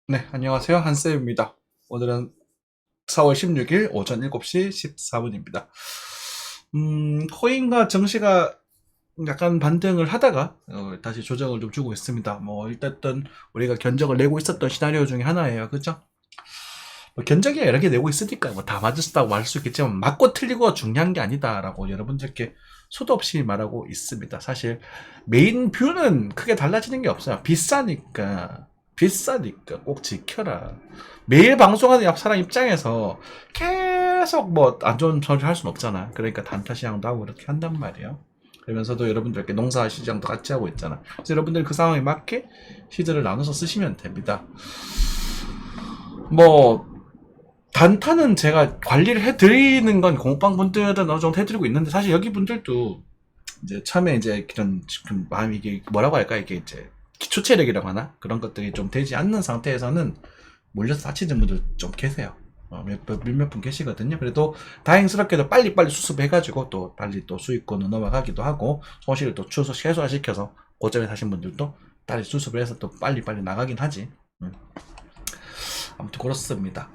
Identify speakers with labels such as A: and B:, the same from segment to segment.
A: 네, 안녕하세요. 한쌤입니다. 오늘은 4월 16일 오전 7시 14분입니다. 코인과 증시가 약간 반등을 하다가 다시 조정을 좀 주고 있습니다. 뭐 일단 우리가 견적을 내고 있었던 시나리오 중에 하나예요. 그죠? 뭐 견적이 여러 개 내고 있으니까 뭐 다 맞았다고 말할 수 있겠지만 맞고 틀리고 중요한 게 아니다라고 여러분들께 수도 없이 말하고 있습니다. 사실 메인 뷰는 크게 달라지는 게 없어요. 비싸니까 꼭 지켜라. 매일 방송하는 사람 입장에서 계속 뭐 안 좋은 소리 할 수는 없잖아. 그러니까 단타 시장도 하고 이렇게 한단 말이에요. 그러면서도 여러분들께 농사 시장도 같이 하고 있잖아. 그래서 여러분들 그 상황에 맞게 시드를 나눠서 쓰시면 됩니다. 뭐 단타는 제가 관리를 해드리는 건 공업방 분들은 어느 정도 해드리고 있는데 사실 여기 분들도 이제 처음에 이제 그런 좀 마음이 이게 뭐라고 할까 이게 이제 기초 체력이라고 하나 그런 것들이 좀 되지 않는 상태에서는 몰려서 다치는 분들 좀 계세요. 몇몇 분 계시거든요. 그래도 다행스럽게도 빨리빨리 수습해가지고 또 빨리 또 수익권으로 넘어가기도 하고 손실을 또 최소화시켜서 고점에 사신 분들도 빨리 수습을 해서 또 빨리빨리 나가긴 하지. 아무튼 그렇습니다.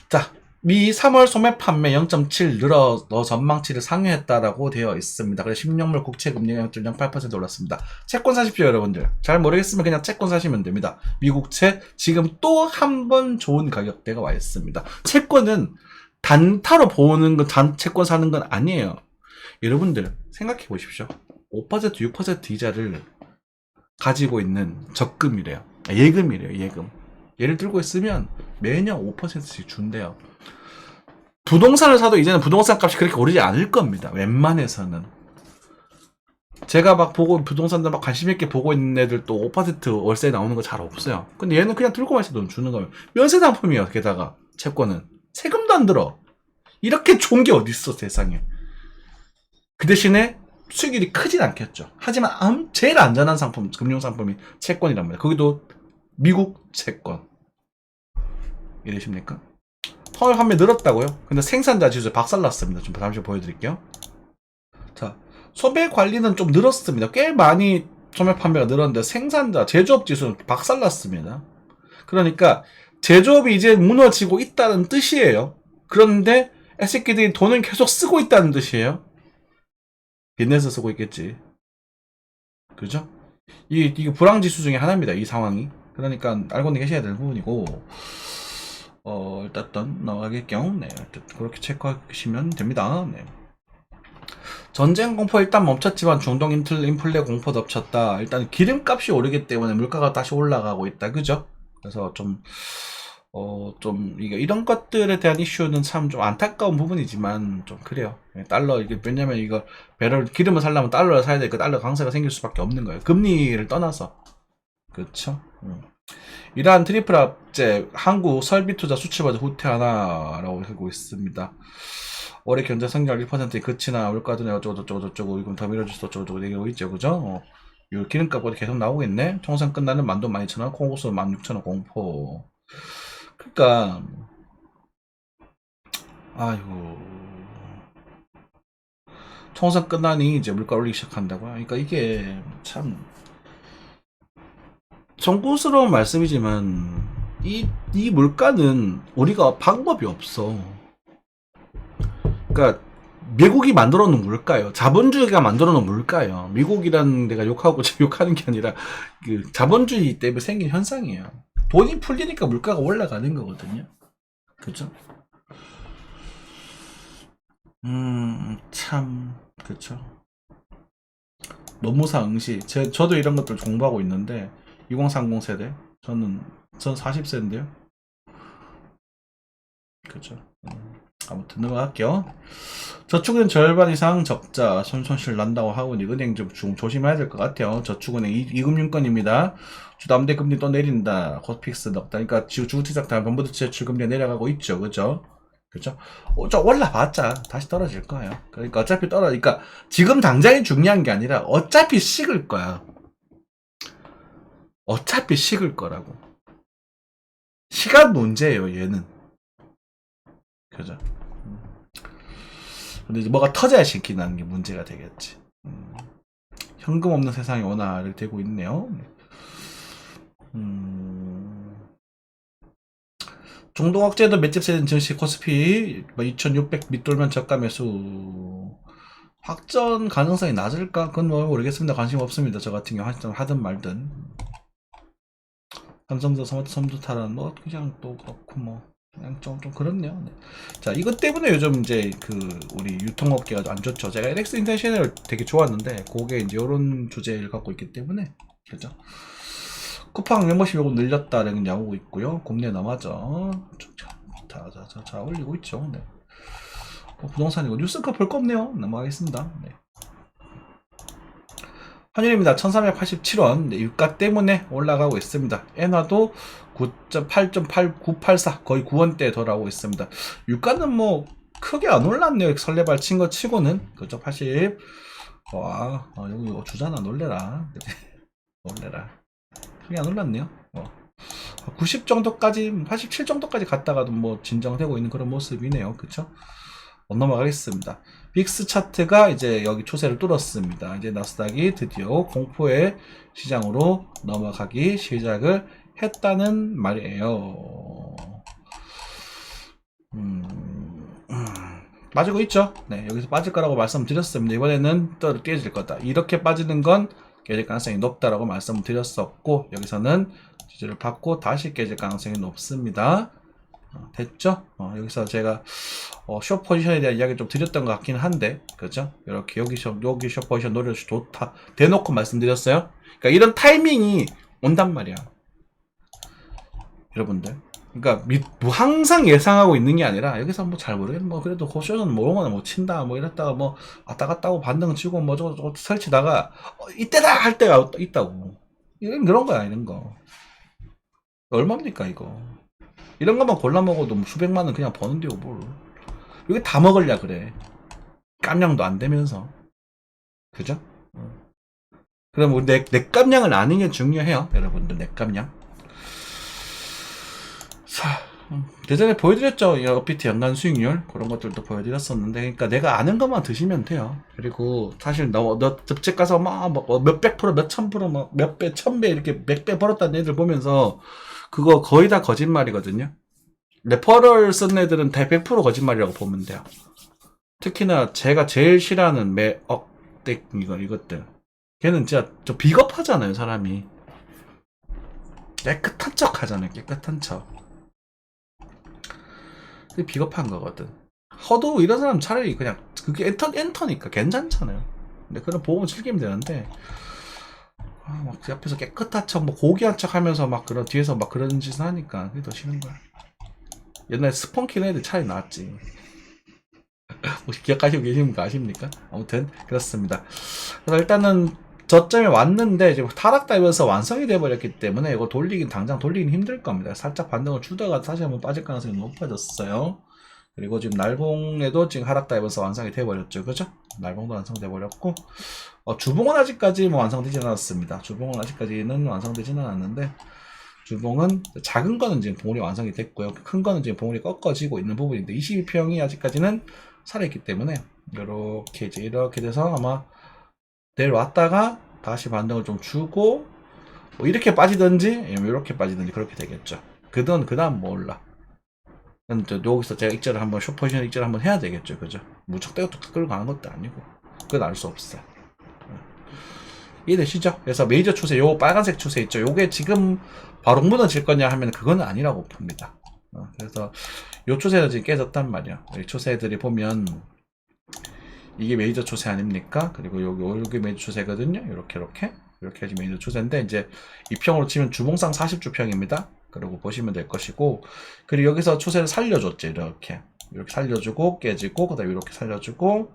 A: 자, 미 3월 소매 판매 0.7 늘어 전망치를 상회했다라고 되어 있습니다. 그래서 10년물 국채 금리가 0.08% 올랐습니다. 채권 사십시오, 여러분들. 잘 모르겠으면 그냥 채권 사시면 됩니다. 미국채 지금 또 한 번 좋은 가격대가 와 있습니다. 채권은 단타로 보는 건 채권 사는 건 아니에요. 여러분들 생각해 보십시오. 5% 6% 이자를 가지고 있는 적금이래요. 예금이래요, 예금. 예를 들고 있으면 매년 5%씩 준대요. 부동산을 사도 이제는 부동산 값이 그렇게 오르지 않을 겁니다. 웬만해서는. 제가 막 보고 부동산도 막 관심 있게 보고 있는 애들 또 5% 월세 나오는 거 잘 없어요. 근데 얘는 그냥 들고만 있어도 주는 거예요. 면세 상품이에요. 게다가 채권은 세금도 안 들어. 이렇게 좋은 게 어딨어 세상에. 그 대신에 수익률이 크진 않겠죠. 하지만 제일 안전한 상품, 금융 상품이 채권이란 말이에요. 거기도 미국 채권. 이러십니까? 서울 판매 늘었다고요? 근데 생산자 지수 박살났습니다. 좀 잠시 보여드릴게요. 자, 소매 관리는 좀 늘었습니다. 꽤 많이 소매 판매가 늘었는데 생산자, 제조업 지수는 박살났습니다. 그러니까 제조업이 이제 무너지고 있다는 뜻이에요. 그런데 새끼들이 돈은 계속 쓰고 있다는 뜻이에요. 빚내서 쓰고 있겠지. 그죠? 이게 불황지수 중에 하나입니다. 이 상황이. 그러니까 알고 계셔야 될 부분이고, 일단 넘어가겠경. 네, 그렇게 체크하시면 됩니다. 네. 전쟁 공포 일단 멈췄지만 중동 인플레 공포 덮쳤다. 일단 기름값이 오르기 때문에 물가가 다시 올라가고 있다. 그죠? 그래서 이런 것들에 대한 이슈는 참 좀 안타까운 부분이지만, 좀 그래요. 달러, 이게, 왜냐면 이거, 기름을 살려면 달러를 사야 되니까 달러 강세가 생길 수밖에 없는 거예요. 금리를 떠나서. 그렇죠? 이러한 트리플 합재 한국 설비 투자 수출버저 후퇴하나라고 하고 있습니다. 올해 경제 성장 1%에 그치나 물가도 어쩌고저쩌고 이건 더 밀어줄 수 어쩌고저쩌고 얘기하고 있죠. 그죠? 요 기름값보다 계속 나오고 있네. 총선 끝나는 만돈 12,000원, 콩국수 16,000원 공포. 그니까, 아이고. 총선 끝나니 이제 물가 올리기 시작한다고요. 그러니까 이게 참 정구스러운 말씀이지만 이 물가는 우리가 방법이 없어. 그러니까 미국이 만들어 놓은 물가예요. 자본주의가 만들어 놓은 물가예요. 미국이라는 데가 욕하고 욕하는 게 아니라 그 자본주의 때문에 생긴 현상이에요. 돈이 풀리니까 물가가 올라가는 거거든요. 그죠? 참, 그쵸. 노무사 응시. 저도 이런 것들 공부하고 있는데, 2030 세대. 전 40세인데요. 그죠. 아무튼 넘어갈게요. 저축은 절반 이상 적자, 손실 난다고 하고, 은행 좀 조심해야 될 것 같아요. 저축은행 이금융권입니다. 주담대 금리 또 내린다. 코픽스 넣다. 그러니까 주택 다 전부 대출 금리 내려가고 있죠. 그죠? 그죠? 좀 올라봤자 다시 떨어질 거예요. 그러니까 어차피 떨어지니까 지금 당장이 중요한 게 아니라 어차피 식을 거야. 어차피 식을 거라고. 시간 문제예요, 얘는. 그죠? 근데 이제 뭐가 터져야 신기는 게 문제가 되겠지. 현금 없는 세상이 워낙 되고 있네요. 중동억제도 맷집 세는 증시 코스피 2600 밑돌면 저가 매수 확전 가능성이 낮을까? 그건 뭐 모르겠습니다. 관심 없습니다. 저 같은 경우 하든 말든. 삼성도 섬두탈은 뭐 그냥 또 그렇고 뭐 그냥 좀 그렇네요. 네. 자, 이것 때문에 요즘 이제 그 우리 유통업계가 안 좋죠. 제가 LX 인터내셔널을 되게 좋았는데 그게 이제 이런 주제를 갖고 있기 때문에 그죠. 쿠팡 멤버십 요금 늘렸다는 나오고 있고요. 곰내 남아죠. 자 올리고 있죠. 네. 부동산이고 뉴스가 볼 거 없네요. 넘어가겠습니다. 네. 환율입니다. 1387원. 네, 유가 때문에 올라가고 있습니다. 엔화도 9.8.8984 거의 9원대에 돌아오고 있습니다. 유가는 뭐 크게 안 올랐네요. 설레발 친 거 치고는 그죠. 80. 와, 여기 이거 주잖아. 놀래라. 놀래라. 크게 안 올랐네요. 90 정도까지, 87 정도까지 갔다가도 뭐 진정되고 있는 그런 모습이네요. 그쵸? 넘어가겠습니다. 빅스 차트가 이제 여기 초세를 뚫었습니다. 이제 나스닥이 드디어 공포의 시장으로 넘어가기 시작을 했다는 말이에요. 빠지고 있죠. 네, 여기서 빠질 거라고 말씀드렸습니다. 이번에는 또 깨질 거다. 이렇게 빠지는 건 깨질 가능성이 높다라고 말씀드렸었고, 여기서는 지지를 받고 다시 깨질 가능성이 높습니다. 됐죠? 여기서 제가 숏 포지션에 대한 이야기 좀 드렸던 것 같긴 한데, 그죠? 이렇게 여기 숏 포지션 노려도 좋다 대놓고 말씀드렸어요. 그러니까 이런 타이밍이 온단 말이야, 여러분들. 그러니까 항상 예상하고 있는 게 아니라 여기서 뭐 잘 모르겠는 뭐 그래도 고쇼는 뭐거나 뭐 친다 뭐 이랬다가 뭐 왔다 갔다 하고 반등 치고 뭐 저거 설치다가 이때다 할 때가 있다고. 이런 그런 거야. 이런 거 얼마입니까 이거? 이런 것만 골라 먹어도 뭐 수백만 원 그냥 버는데요, 뭘. 이게 다 먹으려 그래. 깜냥도 안 되면서. 그죠? 그럼 우리 내 깜냥을 아는 게 중요해요, 여러분들. 내 깜냥. 자, 예전에 보여드렸죠. 업비트 연간 수익률. 그런 것들도 보여드렸었는데, 그러니까 내가 아는 것만 드시면 돼요. 그리고 사실 너 접책 가서 막 몇백 프로, 몇천 프로, 막 몇 배, 천 배 이렇게 백 배 벌었다는 애들 보면서 그거 거의 다 거짓말이거든요. 레퍼럴 쓴 애들은 다 100% 거짓말이라고 보면 돼요. 특히나 제가 제일 싫어하는 매억댁 이것들. 걔는 진짜 저 비겁하잖아요, 사람이. 깨끗한 척 하잖아요, 깨끗한 척. 그게 비겁한 거거든. 허도 이런 사람 차라리 그냥 그게 엔터니까 괜찮잖아요. 근데 그런 보험을 즐기면 되는데 막 옆에서 깨끗한 척, 뭐 고귀한 척 하면서 막 그런 뒤에서 막 그런 짓을 하니까 그게 더 싫은 거야. 옛날에 스펀키는 애들 차이 나왔지. 혹시 기억하시고 계십니까? 아십니까? 아무튼 그렇습니다. 그래서 일단은 저점에 왔는데 지금 타락다이면서 완성이 돼버렸기 때문에 이거 당장 돌리긴 힘들 겁니다. 살짝 반등을 주다가 다시 한번 빠질 가능성이 높아졌어요. 그리고 지금 날봉에도 지금 하락다이면서 완성이 돼버렸죠. 그죠? 날봉도 완성돼 버렸고 주봉은 아직까지 뭐 완성되지 않았습니다. 주봉은 아직까지는 완성되지는 않았는데 주봉은 작은 거는 지금 봉우리 완성이 됐고요. 큰 거는 지금 봉우리 꺾어지고 있는 부분인데 22평이 아직까지는 살아있기 때문에 이렇게 돼서 아마 내려왔다가 다시 반등을 좀 주고 뭐 이렇게 빠지든지 이렇게 빠지든지 그렇게 되겠죠. 그 다음 몰라. 여기서 제가 익절을 한번 숏포지션 익절을 한번 해야 되겠죠. 그죠? 무척 끌고 가는 것도 아니고 그건 알 수 없어요. 이해되시죠? 그래서 메이저 추세, 요 빨간색 추세 있죠. 요게 지금 바로 무너질 거냐 하면 그건 아니라고 봅니다. 그래서 요 추세가 지금 깨졌단 말이야. 이 추세들이 보면 이게 메이저 추세 아닙니까? 그리고 요게 메이저 추세거든요. 이렇게 해서 메이저 추세인데 이제 2평으로 치면 주봉상 40주평입니다. 그리고 보시면 될 것이고, 그리고 여기서 추세를 살려줬죠. 이렇게 살려주고 깨지고 그다음에 이렇게 살려주고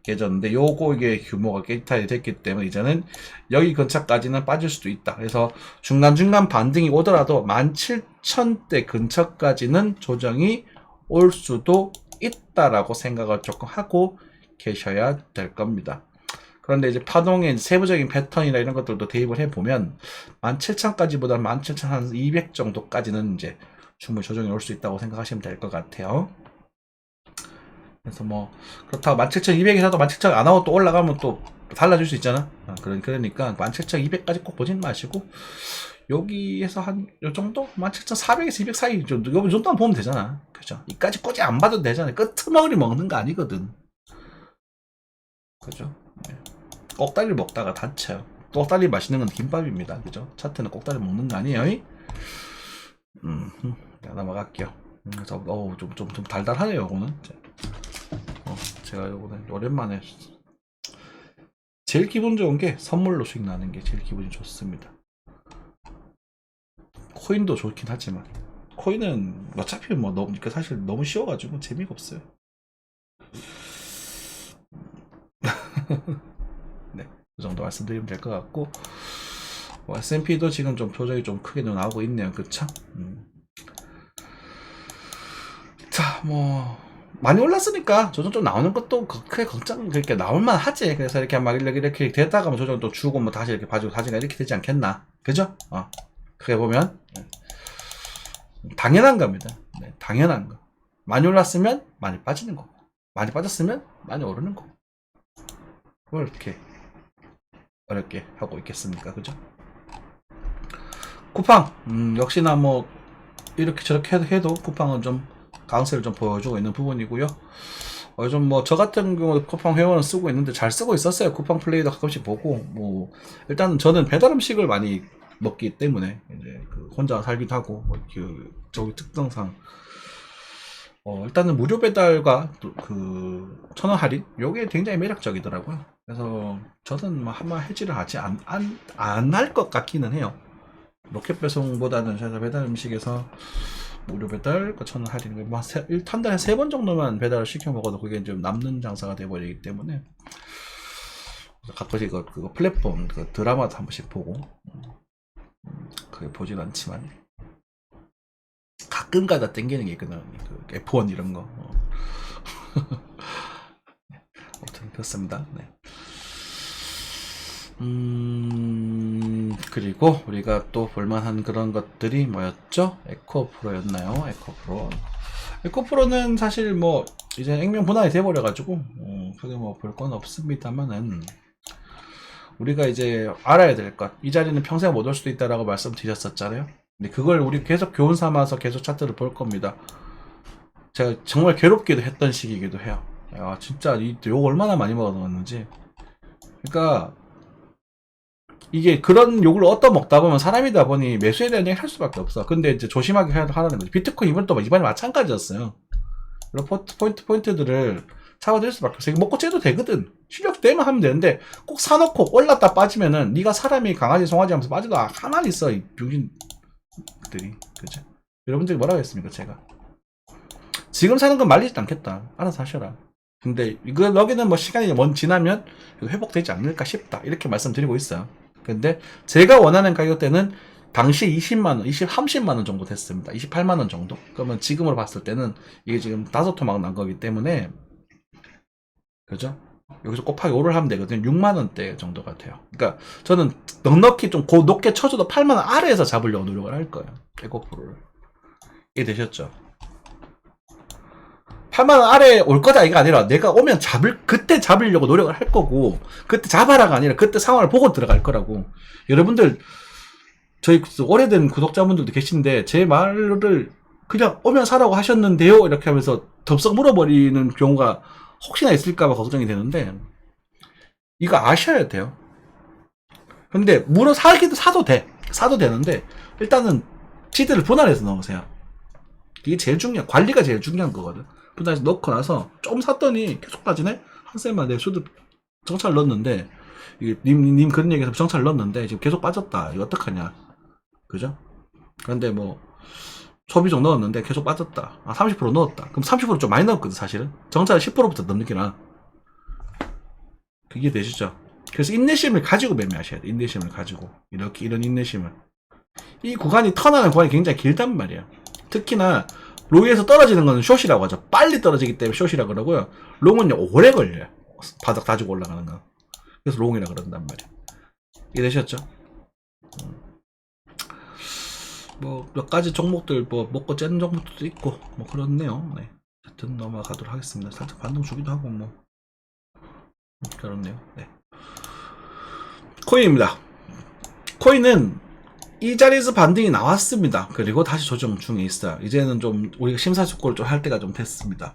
A: 깨졌는데 이게 규모가 깨탈이 됐기 때문에 이제는 여기 근처까지는 빠질 수도 있다. 그래서 중간중간 반등이 오더라도 17,000대 근처까지는 조정이 올 수도 있다라고 생각을 조금 하고 계셔야 될 겁니다. 그런데 이제 파동의 세부적인 패턴이나 이런 것들도 대입을 해보면 17,000까지보다 17,200 정도까지는 이제 충분히 조정이 올 수 있다고 생각하시면 될 것 같아요. 그래서 뭐 그렇다고 17,200이라도 17,000 안 하고 또 올라가면 또 달라질 수 있잖아. 그러니까 17,200까지 꼭 보진 마시고 여기에서 한 요 정도? 17,400에서 200 사이 정도, 요 정도만 보면 되잖아. 그죠? 이까지 꼬지 안 봐도 되잖아. 끄트머리 먹는 거 아니거든. 그죠? 네. 꼭다리를 먹다가 다쳐요. 꼭다리 맛있는 건 김밥입니다. 그죠? 차트는 꼭다리 먹는 거 아니에요? 넘어갈게요. 그래서 좀 달달하네요. 요거는 제가 요거는 오랜만에 제일 기분 좋은 게 선물로 수익 나는 게 제일 기분이 좋습니다. 코인도 좋긴 하지만 코인은 어차피 뭐 너무 사실 너무 쉬워가지고 재미가 없어요. 네, 그 정도 말씀드리면 될 것 같고, S&P도 지금 좀 조정이 좀 크게 나오고 있네요. 그쵸? 자, 뭐 많이 올랐으니까 조정 좀 나오는 것도 크게 걱정 그렇게 나올만 하지. 그래서 이렇게 막 이렇게 됐다가 뭐 조정 또 주고 뭐 다시 이렇게 봐주고 다시가 이렇게 되지 않겠나? 그죠? 크게 보면 당연한 겁니다. 네, 당연한 거. 많이 올랐으면 많이 빠지는 거고, 많이 빠졌으면 많이 오르는 거고. 뭘 이렇게 어렵게 하고 있겠습니까? 그죠? 쿠팡, 역시나 뭐 이렇게 저렇게 해도 쿠팡은 좀 강세를 좀 보여주고 있는 부분이고요. 요즘 뭐 저 같은 경우 쿠팡 회원은 쓰고 있는데 잘 쓰고 있었어요. 쿠팡 플레이도 가끔씩 보고, 뭐 일단은 저는 배달 음식을 많이 먹기 때문에 이제 그 혼자 살기도 하고, 뭐 그 저기 특성상 일단은 무료 배달과 그 1,000원 할인 요게 굉장히 매력적이더라고요. 그래서 저는 뭐 한번 해지를 하지 안 할 것 같기는 해요. 로켓 배송보다는 제가 배달 음식에서 무료 배달, 1,000원 할인, 뭐 한 달에 3번 정도만 배달을 시켜 먹어도 그게 좀 남는 장사가 돼버리기 때문에 가끔씩 그거 플랫폼 그 드라마도 한 번씩 보고, 그게 보진 않지만 가끔가다 땡기는 게 있거든. 그 F1 이런 거. 아무튼 그렇습니다. 네. 그리고 우리가 또 볼만한 그런 것들이 뭐였죠? 에코프로였나요? 에코프로는 사실 뭐 이제 액면 분할이 돼버려가지고 크게 뭐 볼 건 없습니다만은, 우리가 이제 알아야 될 것, 이 자리는 평생 못 올 수도 있다라고 말씀드렸었잖아요. 근데 그걸 우리 계속 교훈 삼아서 계속 차트를 볼 겁니다. 제가 정말 괴롭기도 했던 시기이기도 해요. 야, 진짜 욕 얼마나 많이 먹었는지. 그러니까 이게 그런 욕을 얻어먹다 보면 사람이다 보니 매수에 대한 얘기 할 수밖에 없어. 근데 이제 조심하게 하라는 거지. 비트코인 이번에 마찬가지였어요. 그런 포인트들을 잡아드릴 수밖에 없어. 먹고 째도 되거든. 실력 되면 하면 되는데, 꼭 사놓고 올랐다 빠지면은 네가 사람이 강아지 송아지 하면서 빠져도 가만히 있어, 이 병신들이. 그죠? 여러분들이 뭐라고 했습니까? 제가 지금 사는 건 말리지 않겠다, 알아서 하셔라. 근데 이거 여기는 뭐 시간이 지나면 회복되지 않을까 싶다, 이렇게 말씀드리고 있어요. 근데 제가 원하는 가격대는 당시 20만원, 30만원 정도 됐습니다. 28만원 정도. 그러면 지금으로 봤을 때는 이게 지금 5토막 난 거기 때문에, 그죠? 여기서 곱하기 5를 하면 되거든요. 6만원대 정도 같아요. 그러니까 저는 넉넉히 좀 높게 쳐줘도 8만원 아래에서 잡으려고 노력을 할 거예요. 에코프로를. 이해되셨죠? 8만원 아래에 올 거다 이게 아니라, 내가 오면 그때 잡으려고 노력을 할 거고, 그때 잡아라가 아니라 그때 상황을 보고 들어갈 거라고. 여러분들, 저희 오래된 구독자분들도 계신데 제 말을 그냥 오면 사라고 하셨는데요, 이렇게 하면서 덥석 물어버리는 경우가 혹시나 있을까봐 걱정이 되는데, 이거 아셔야 돼요. 근데 사도 되는데, 일단은 시드를 분할해서 넣으세요. 이게 제일 관리가 제일 중요한 거거든. 분할해서 넣고 나서 좀 샀더니 계속 빠지네? 한 셀만 내 수도 정찰 넣었는데, 이게 님 그런 얘기해서 정찰 넣었는데 지금 계속 빠졌다, 이거 어떡하냐. 그죠? 그런데 뭐 소비종 넣었는데 계속 빠졌다. 30% 넣었다. 그럼 30% 좀 많이 넣었거든, 사실은. 정찰 10%부터 넣는 게 나아. 그게 되시죠? 그래서 인내심을 가지고 매매하셔야 돼. 인내심을 가지고. 이런 인내심을. 이 구간이 턴하는 구간이 굉장히 길단 말이야. 특히나 로이에서 떨어지는 거는 숏이라고 하죠. 빨리 떨어지기 때문에 숏이라고 그러고요. 롱은 오래 걸려요. 바닥 다지고 올라가는 거. 그래서 롱이라 그런단 말이야. 이해되셨죠? 뭐 몇 가지 종목들 뭐 먹고 째는 종목들도 있고 뭐 그렇네요. 네. 하여튼 넘어가도록 하겠습니다. 살짝 반등 주기도 하고 뭐 그렇네요. 네. 코인입니다. 코인은 이 자리에서 반등이 나왔습니다. 그리고 다시 조정 중에 있어요. 이제는 좀 우리가 심사숙고를 좀 할 때가 좀 됐습니다.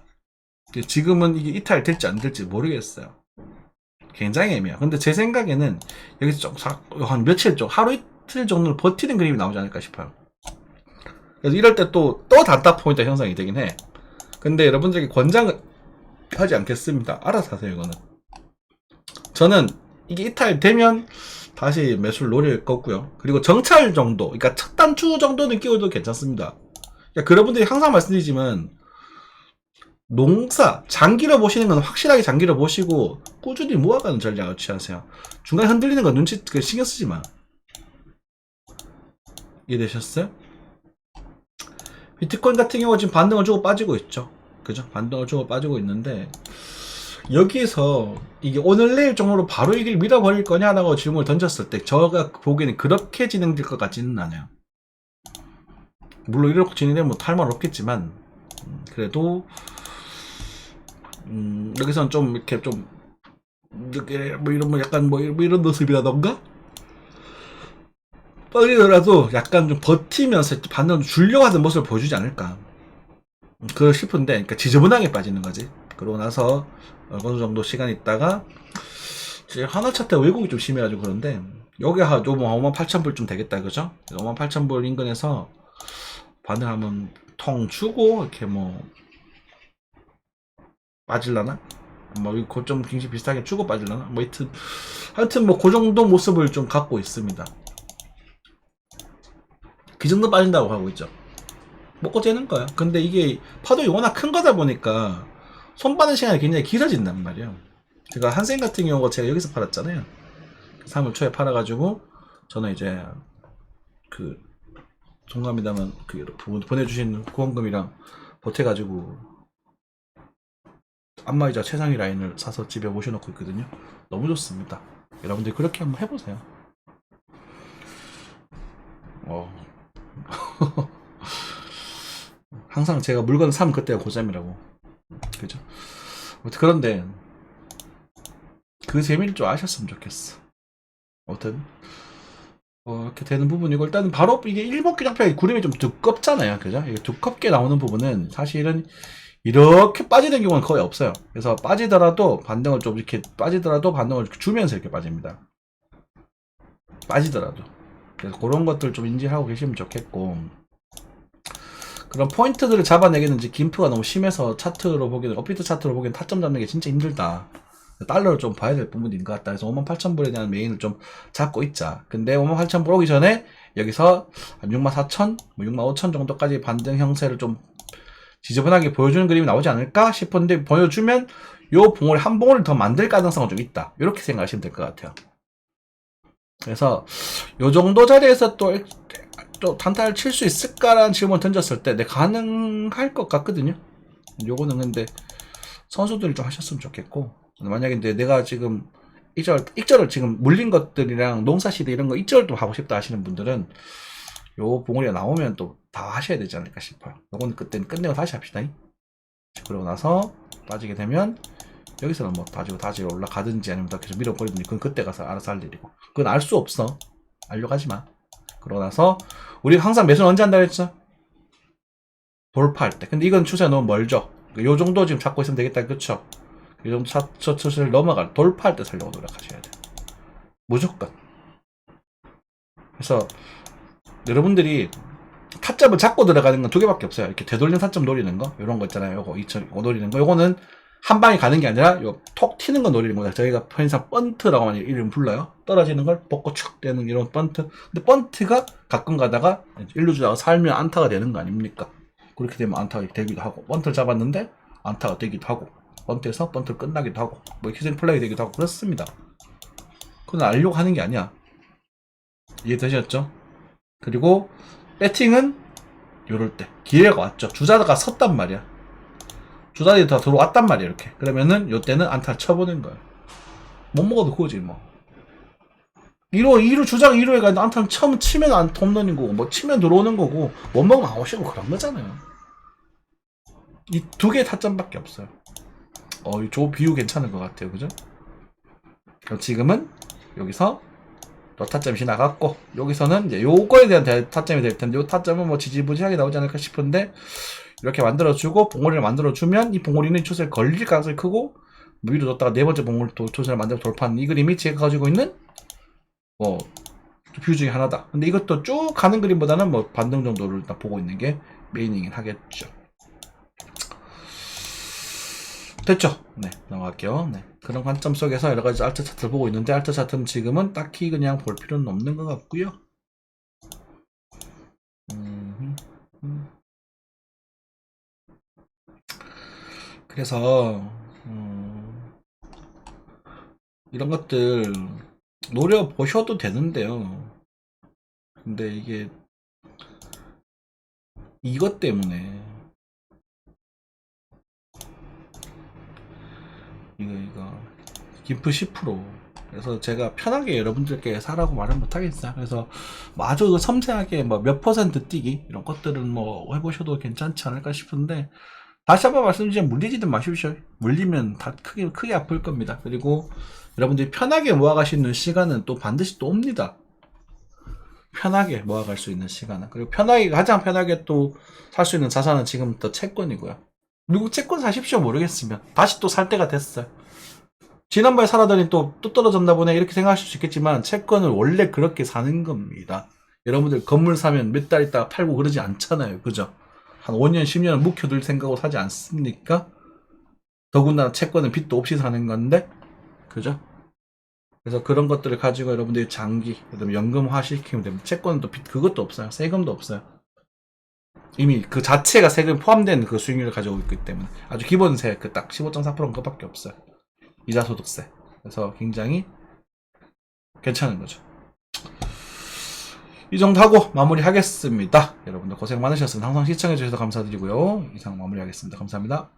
A: 지금은 이게 이탈될지 안 될지 모르겠어요. 굉장히 애매해요. 근데 제 생각에는 여기서 한 며칠 좀 하루 이틀 정도는 버티는 그림이 나오지 않을까 싶어요. 그래서 이럴 때 또 단타 포인트 형성이 되긴 해. 근데 여러분들에게 권장을 하지 않겠습니다. 알아서 하세요. 이거는 저는 이게 이탈되면 다시 매수를 노릴 거고요. 그리고 정찰 정도, 그러니까 첫 단추 정도는 끼워도 괜찮습니다. 그러니까 여러분들이 항상 말씀드리지만 농사 장기로 보시는 건 확실하게 장기로 보시고 꾸준히 모아가는 전략을 취하세요. 중간에 흔들리는 건 눈치 신경 쓰지 마. 이해되셨어요? 비트코인 같은 경우 지금 반등을 주고 빠지고 있죠. 그죠? 반등을 주고 빠지고 있는데 여기서 이게 오늘 내일 정도로 바로 이길 밀어버릴 거냐라고 질문을 던졌을 때 제가 보기에는 그렇게 진행될 것 같지는 않아요. 물론 이렇게 진행되면 뭐 할 말 없겠지만 그래도 여기서는 좀 이렇게 좀 이렇게 뭐 이런 뭐 약간 뭐 이런 모습이라던가 빨리더라도 약간 좀 버티면서 반응을 주려고 하는 모습을 보여주지 않을까 그걸 싶은데, 그러니까 지저분하게 빠지는 거지. 그러고 나서 어느 정도 시간 있다가 하나 차트 왜곡이 좀 심해가지고 그런데 여기 좀 58,000불 되겠다, 그죠? 58,000불 인근에서 반응하면 통 주고 이렇게 뭐 빠질라나? 뭐 고점 굉장히 비슷하게 주고 빠질라나? 뭐 하여튼 뭐 그 정도 모습을 좀 갖고 있습니다. 그 정도 빠진다고 하고 있죠. 먹고 째는 거야. 근데 이게 파동이 워낙 큰 거다 보니까 손 빠는 시간이 굉장히 길어진단 말이에요. 제가 한생 같은 경우가 제가 여기서 팔았잖아요. 3월 초에 팔아가지고 저는 이제 그 동감이다만 그 보내주신 후원금이랑 보태가지고 안마의자 최상위 라인을 사서 집에 모셔놓고 있거든요. 너무 좋습니다. 여러분들 그렇게 한번 해보세요. 항상 제가 물건 사면 그때가 고점이라고. 그죠? 그런데 그 재미를 좀 아셨으면 좋겠어. 아무튼 이렇게 되는 부분이고 일단은 바로 이게 일목기 장표의 구름이 좀 두껍잖아요. 그죠? 이게 두껍게 나오는 부분은 사실은 이렇게 빠지는 경우는 거의 없어요. 그래서 빠지더라도 반등을 좀 이렇게 빠지더라도 반등을 주면서 이렇게 빠집니다. 빠지더라도. 그래서 그런 것들 좀 인지하고 계시면 좋겠고, 그런 포인트들을 잡아내겠는지 김프가 너무 심해서 차트로 보기에는 업비트 차트로 보기에는 타점 잡는 게 진짜 힘들다. 달러를 좀 봐야 될 부분인 것 같다. 그래서 58,000불에 대한 메인을 좀 잡고 있자. 근데 58,000불 오기 전에 여기서 한 64,000, 65,000 정도까지 반등 형태를 좀 지저분하게 보여주는 그림이 나오지 않을까 싶은데, 보여주면 요 봉우리 한 봉우리를 더 만들 가능성은 좀 있다. 이렇게 생각하시면 될 것 같아요. 그래서 요 정도 자리에서 또 단타를 칠 수 있을까라는 질문을 던졌을 때, 네, 가능할 것 같거든요. 요거는 근데 선수들이 좀 하셨으면 좋겠고, 만약에 이제 내가 지금 익절을 지금 물린 것들이랑 농사시대 이런 거 익절을 좀 하고 싶다 하시는 분들은 요 봉우리가 나오면 또 다 하셔야 되지 않을까 싶어요. 요거는 그때는 끝내고 다시 합시다. 그러고 나서 빠지게 되면 여기서는 뭐 다지로 올라가든지 아니면 다 계속 밀어버리든지 그건 그때 가서 알아서 할 일이고, 그건 알 수 없어. 알려고 하지 마. 그러고 나서 우리 항상 매수는 언제 한다고 했죠? 돌파할 때. 근데 이건 추세가 너무 멀죠. 요 정도 지금 잡고 있으면 되겠다, 그쵸? 이 정도 추세를 넘어갈 돌파할 때 살려고 노력하셔야 돼요. 무조건. 그래서 여러분들이 타점을 잡고 들어가는 건 두 개밖에 없어요. 이렇게 되돌린 타점 노리는 거, 이런 거 있잖아요. 요거 2,005 노리는 거. 요거는 한 방에 가는 게 아니라 요 톡 튀는 거 노리는 거다. 저희가 편의상 번트라고 많이 이름 불러요. 떨어지는 걸 뻗고 축 되는 이런 번트. 근데 번트가 가끔 가다가 일루 주다가 살면 안타가 되는 거 아닙니까? 그렇게 되면 안타가 되기도 하고, 번트를 잡았는데 안타가 되기도 하고, 번트에서 번트를 끝나기도 하고, 뭐 희생 플레이 되기도 하고 그렇습니다. 그건 알려고 하는 게 아니야. 이해되셨죠? 그리고 배팅은 요럴 때 기회가 왔죠. 주자가 섰단 말이야. 주자들이 다 들어왔단 말이야. 이렇게 그러면은 요때는 안타를 쳐보는 거야. 못 먹어도 그거지 뭐. 2루 주자가 2루에 가는데 안타를 처음 치면 홈런인 거고, 뭐 치면 들어오는 거고, 못 먹으면 아웃이고 그런 거잖아요. 이 두 개의 타점밖에 없어요. 저 비유 괜찮은 것 같아요. 그죠? 그럼 지금은 여기서 또 타점이 지나갔고, 여기서는 이제 요거에 대한 타점이 될 텐데, 요 타점은 뭐 지지부진하게 나오지 않을까 싶은데, 이렇게 만들어주고, 봉오리를 만들어주면, 이 봉오리는 초세에 걸릴 가능성이 크고, 위로 뒀다가 네 번째 봉오리 초세를 만들어 돌파하는 이 그림이 제가 가지고 있는, 뷰 중에 하나다. 근데 이것도 쭉 가는 그림보다는 뭐 반등 정도를 일단 보고 있는 게 메인이긴 하겠죠. 됐죠? 네, 넘어갈게요. 네. 그런 관점 속에서 여러 가지 알트 차트를 보고 있는데, 알트 차트는 지금은 딱히 그냥 볼 필요는 없는 것 같고요. 그래서, 이런 것들 노려보셔도 되는데요. 근데 이게, 이것 때문에, 이거 기프 10%. 그래서 제가 편하게 여러분들께 사라고 말은 못하겠어요. 그래서 뭐 아주 섬세하게 뭐 몇 퍼센트 뛰기 이런 것들은 뭐 해보셔도 괜찮지 않을까 싶은데, 다시 한번 말씀드리면 물리지든 마십시오. 물리면 다 크게 아플 겁니다. 그리고 여러분들이 편하게 모아가실 수 있는 시간은 또 반드시 또 옵니다. 편하게 모아갈 수 있는 시간은. 그리고 가장 편하게 또 살 수 있는 자산은 지금부터 채권이고요. 미국 채권 사십시오. 모르겠으면 다시 또 살 때가 됐어요. 지난번에 사라더니 또 떨어졌나 보네 이렇게 생각하실 수 있겠지만, 채권을 원래 그렇게 사는 겁니다. 여러분들 건물 사면 몇 달 있다가 팔고 그러지 않잖아요. 그죠? 한 5년 10년은 묵혀둘 생각으로 사지 않습니까? 더군다나 채권은 빚도 없이 사는 건데, 그죠? 그래서 그런 것들을 가지고 여러분들이 장기, 그다음에 연금화 시키면 됩니다. 채권은 또 빚 그것도 없어요. 세금도 없어요. 이미 그 자체가 세금 포함된 그 수익률을 가지고 있기 때문에 아주 기본세 그 딱 15.4%인 것밖에 없어요. 이자 소득세. 그래서 굉장히 괜찮은 거죠. 이 정도 하고 마무리하겠습니다. 여러분들 고생 많으셨습니다. 항상 시청해주셔서 감사드리고요. 이상 마무리하겠습니다. 감사합니다.